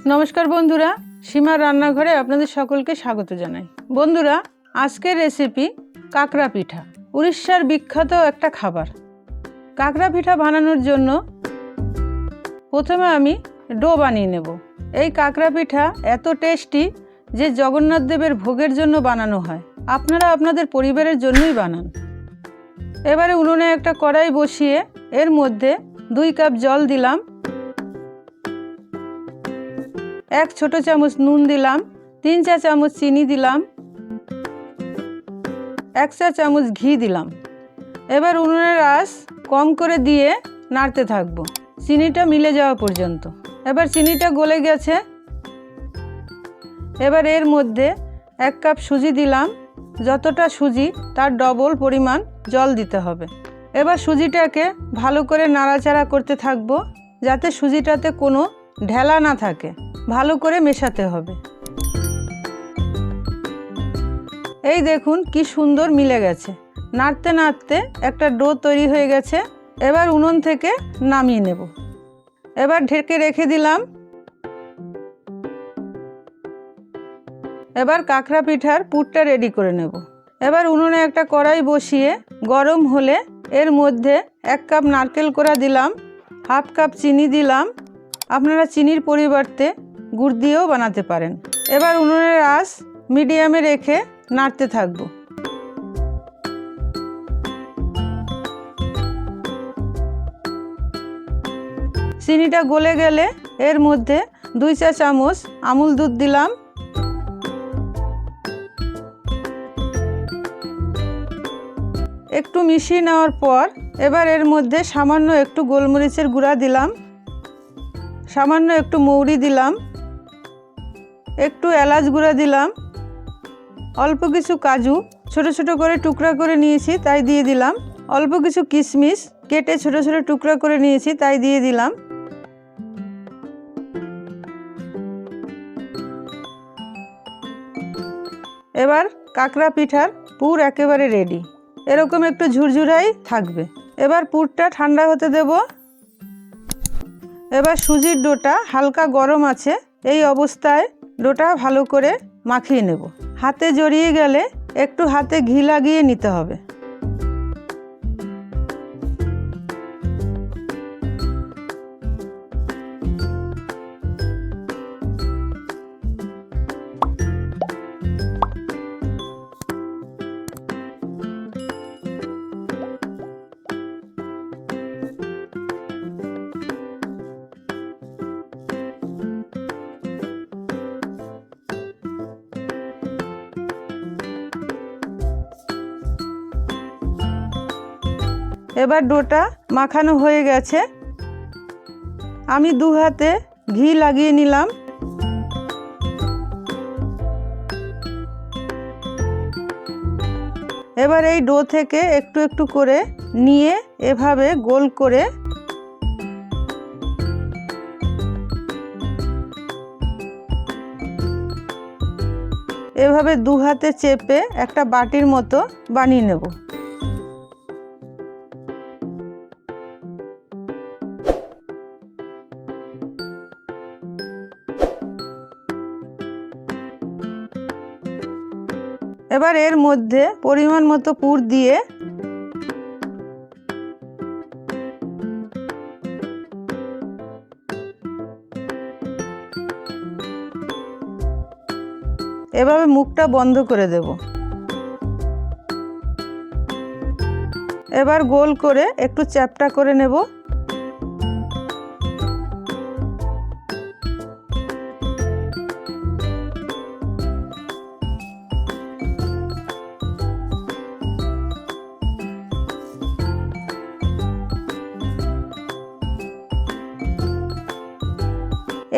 नमस्कार बंधुरा सीमार रान्नाघरे आपनादेर सकलके स्वागत जानाई। बंधुरा आजकेर रेसिपि काकड़ा पिठा, उड़ीष्यार बिख्यात एकटा खाबार। काकड़ा पिठा बानानोर जोन्नो प्रथमे आमी डो बानिये नेब। एई काकड़ा पिठा एत टेस्टी जे जगन्नाथ देवेर भोगेर जोन्नो बानानो हय। आपनारा आपनादेर परिबारेर जोन्नोई बानान। एबारे उनुने एकटा कड़ाई बसिए एर मध्य 2 কাপ जल दिलाम, 1 ছোট চামচ নুন দিলাম, 3 চা চামচ চিনি দিলাম, 1 চা চামচ ঘি দিলাম। এবার উনুনের আঁচ কম করে দিয়ে নাড়তে থাকবো চিনিটা মিলে যাওয়া পর্যন্ত। এবার চিনিটা গলে গেছে। এবার এর মধ্যে 1 কাপ সুজি দিলাম, যতটা সুজি তার ডবল পরিমাণ জল দিতে হবে। এবার সুজিটাকে ভালো করে নাড়াচাড়া করতে থাকবো যাতে সুজিটাতে কোনো ঢেলা না থাকে। ভালো করে মেশাতে হবে। এই দেখুন কি সুন্দর মিলে গেছে। নাড়তে নাড়তে একটা ডো তৈরি হয়ে গেছে। এবার উনুন থেকে নামিয়ে নেব। এবার ঢেকে রেখে দিলাম। এবার কাকড়া পিঠার পুরটা রেডি করে নেব। এবার উনুনে একটা কড়াই বসিয়ে গরম হলে এর মধ্যে 1 কাপ নারকেল কোড়া দিলাম, 1/2 কাপ চিনি দিলাম। আপনারা চিনির পরিবর্তে গুড় দিয়েও বানাতে পারেন। এবার উনুনের আঁচ মিডিয়ামে রেখে নাড়তে থাকব। চিনিটা গলে গেলে এর মধ্যে 2 চা চামচ আমুল দুধ দিলাম। একটু মিশিয়ে নেওয়ার পর এবার এর মধ্যে সামান্য একটু গোলমরিচের গুঁড়া দিলাম, সামান্য একটু মৌরি দিলাম, একটু এলাচ গুঁড়া দিলাম, অল্প কিছু কাজু ছোট ছোট করে টুকরা করে নিয়েছি তাই দিয়ে দিলাম, অল্প কিছু কিশমিশ কেটে ছোট ছোট টুকরা করে নিয়েছি তাই দিয়ে দিলাম। এবার কাকড়া পিঠার পুর একেবারে রেডি। এরকম একটু ঝুরঝুরাই থাকবে। এবার পুরটা ঠান্ডা হতে দেব। এবার সুজির ডোটা হালকা গরম আছে, এই অবস্থায় ডোটা ভালো করে মাখিয়ে নেব। হাতে জড়িয়ে গেলে একটু হাতে ঘি লাগিয়ে নিতে হবে। এবার ডোটা মাখানো হয়ে গেছে। আমি 2 হাতে ঘি লাগিয়ে নিলাম। এবার এই ডো থেকে একটু একটু করে নিয়ে এভাবে গোল করে এভাবে 2 হাতে চেপে একটা বাটির মতো বানিয়ে নেব। এবার এর মধ্যে পরিমাণ মতো পুর দিয়ে এভাবে মুখটা বন্ধ করে দেব। এবার গোল করে একটু চ্যাপ্টা করে নেব।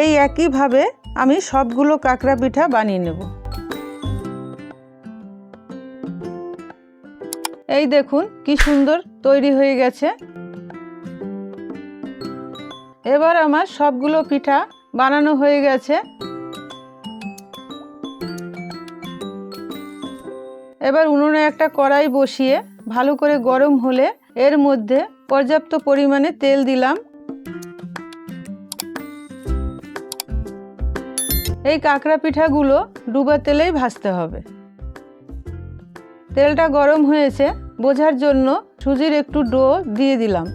এই একইভাবে আমি সবগুলো কাকড়া পিঠা বানিয়ে নেব। এই দেখুন কি সুন্দর তৈরি হয়ে গেছে। এবার আমার সবগুলো পিঠা বানানো হয়ে গেছে। এবার উনুনে একটা কড়াই বসিয়ে ভালো করে গরম হলে এর মধ্যে পর্যাপ্ত পরিমাণে তেল দিলাম। এই কাঁকড়া পিঠাগুলো ডুবা তেলেই ভাজতে হবে। তেলটা গরম হয়েছে বোঝার জন্য সুজির একটু ডো দিয়ে দিলাম।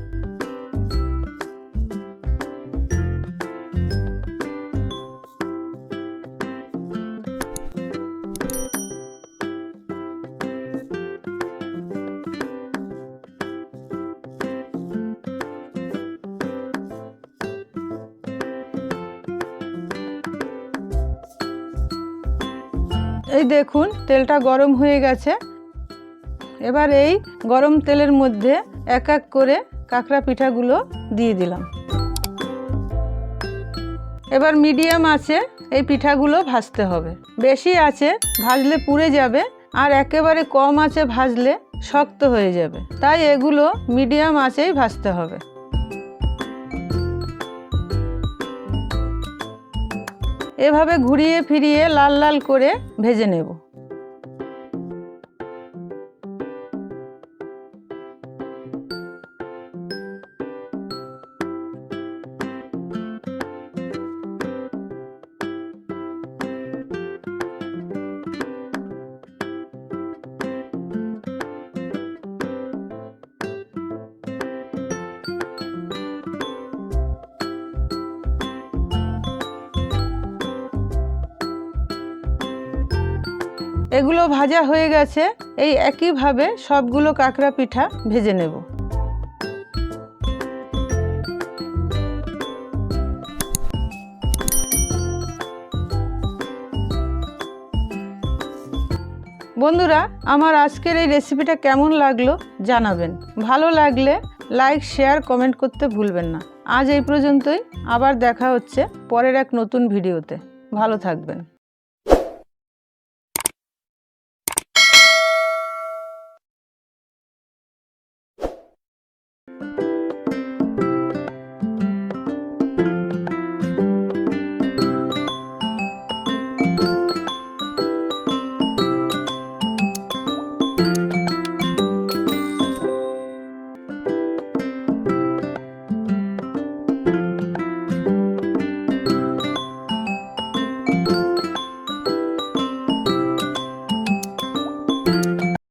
এই দেখুন তেলটা গরম হয়ে গেছে। এবার এই গরম তেলের মধ্যে এক এক করে কাঁকড়া পিঠাগুলো দিয়ে দিলাম। এবার মিডিয়াম আঁচে এই পিঠাগুলো ভাজতে হবে। বেশি আঁচে ভাজলে পুড়ে যাবে, আর একেবারে কম আঁচে ভাজলে শক্ত হয়ে যাবে। তাই এগুলো মিডিয়াম আঁচেই ভাজতে হবে। এভাবে ঘুরিয়ে ফিরিয়ে লাল লাল করে ভেজে নেব। এগুলো ভাজা হয়ে গেছে। এই একইভাবে সবগুলো কাঁকড়া পিঠা ভেজে নেব। বন্ধুরা, আমার আজকের এই রেসিপিটা কেমন লাগলো জানাবেন। ভালো লাগলে লাইক, শেয়ার, কমেন্ট করতে ভুলবেন না। আজ এই পর্যন্তই। আবার দেখা হচ্ছে পরের এক নতুন ভিডিওতে। ভালো থাকবেন।